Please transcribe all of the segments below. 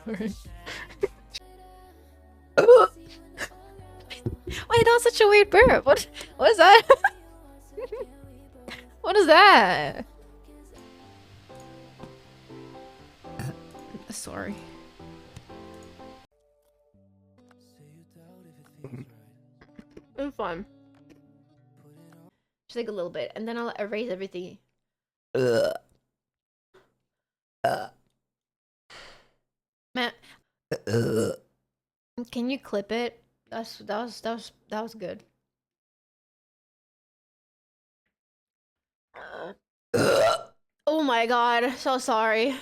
Sorry. Wait, that was such a weird burp. What is that? What is that? Sorry. It's fun. Just like a little bit, and then I'll erase everything. Man, can you clip it? That was good. Oh my god, so sorry.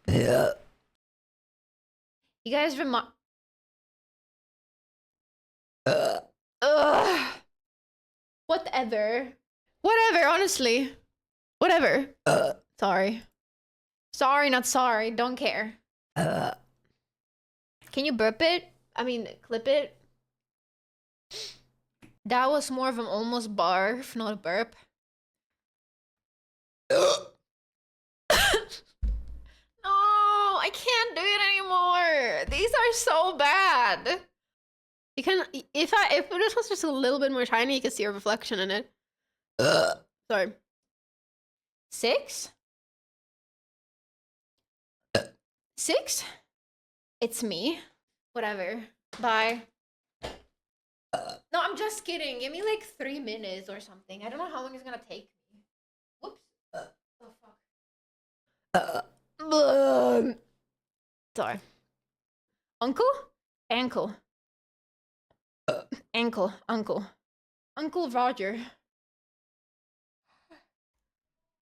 Yeah. You guys whatever. Whatever, honestly. Whatever. Sorry. Sorry, not sorry. Don't care. Can you burp it? I mean, clip it? That was more of an almost barf, not a burp. No, I can't do it anymore. These are so bad. You can, if this was just a little bit more shiny, you can see a reflection in it. Sorry. 6? 6? It's me. Whatever. Bye. No, I'm just kidding. Give me like 3 minutes or something. I don't know how long it's gonna take me. Whoops. Oh fuck. Sorry. Uncle? Ankle. Ankle. Uncle. Uncle Roger.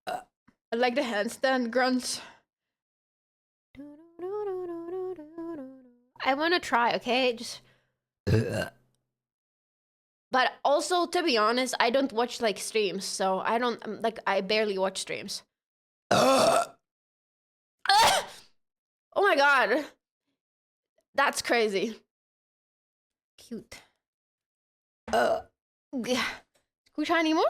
I like the handstand grunts. I want to try, okay? Just. But also, to be honest, I don't watch like streams, so I don't like. I barely watch streams. Oh my god, that's crazy. Cute. Who shiny more?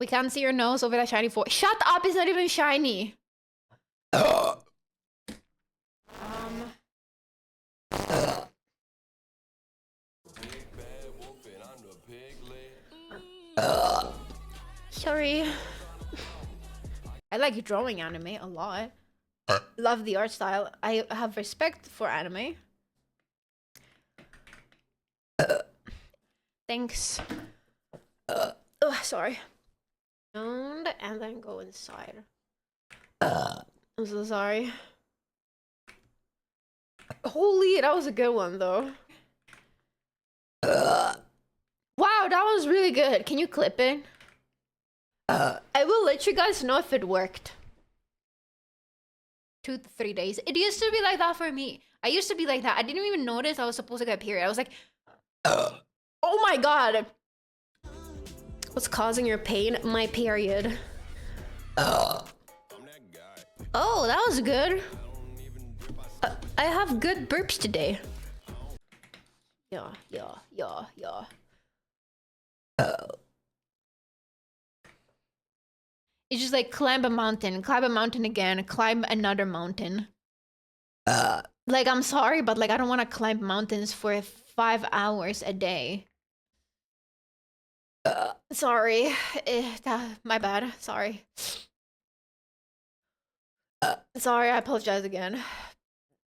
We can't see your nose over that shiny forehead. Shut up! It's not even shiny. Sorry. I like drawing anime a lot. Love the art style. I have respect for anime. Thanks. Oh, sorry. And then go inside. I'm so sorry. Holy, that was a good one though. Wow, that was really good. Can you clip it? I will let you guys know if it worked. 2 to 3 days. It used to be like that for me. I used to be like that. I didn't even notice I was supposed to get a period. I was like, oh my god. What's causing your pain? My period. Oh, that was good. I have good burps today. Yeah. It's just like climb a mountain again, climb another mountain. Like, I'm sorry, but like, I don't want to climb mountains for 5 hours a day. Sorry. My bad. Sorry. Sorry, I apologize again.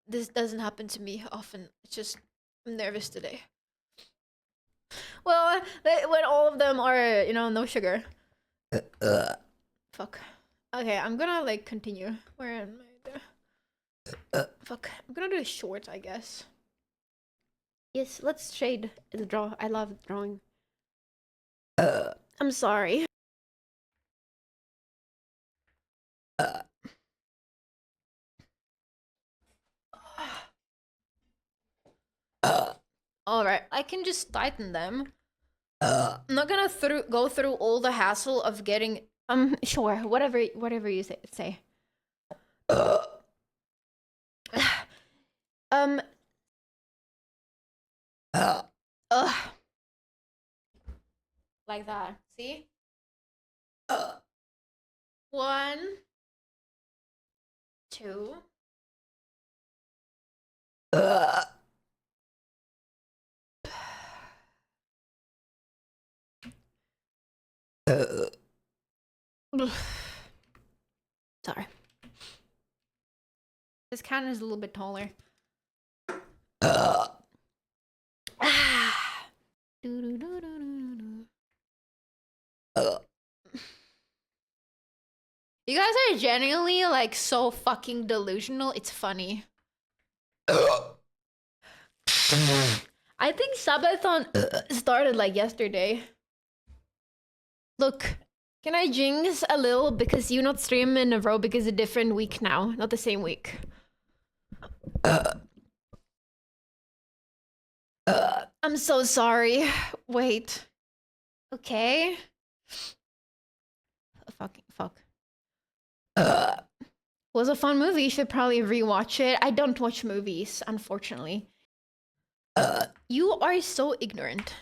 This doesn't happen to me often. It's just, I'm nervous today. Well, when all of them are, you know, no sugar. Fuck. Okay, I'm gonna like continue. Where am I? Fuck. I'm gonna do a short, I guess. Yes, let's shade the draw. I love drawing. I'm sorry. Alright, I can just tighten them. I'm not gonna go through all the hassle of getting sure, whatever you say. Like that. See? 1, 2. Sorry. This can is a little bit taller. You guys are genuinely like so fucking delusional. It's funny. I think subathon started like yesterday. Look, can I jinx a little because you not stream in a row because it's a different week now, not the same week. I'm so sorry. Wait. Okay. Fuck. Was a fun movie. You should probably rewatch it. I don't watch movies, unfortunately. You are so ignorant.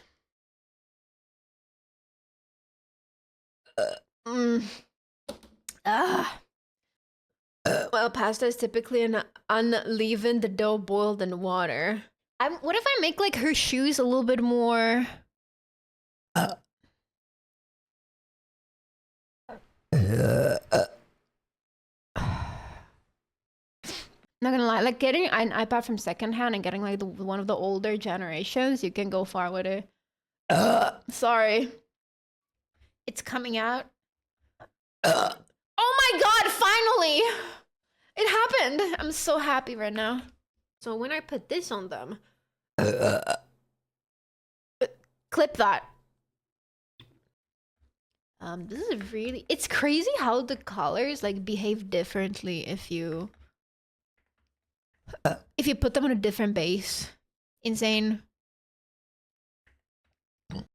Well, pasta is typically an unleavened dough boiled in water. What if I make like her shoes a little bit more? Not gonna lie, like getting an iPad from secondhand and getting like one of the older generations, you can go far with it. Sorry. It's coming out. Oh my god, finally! It happened! I'm so happy right now. So when I put this on them... clip that. This is really... It's crazy how the colors like behave differently if you put them on a different base. Insane.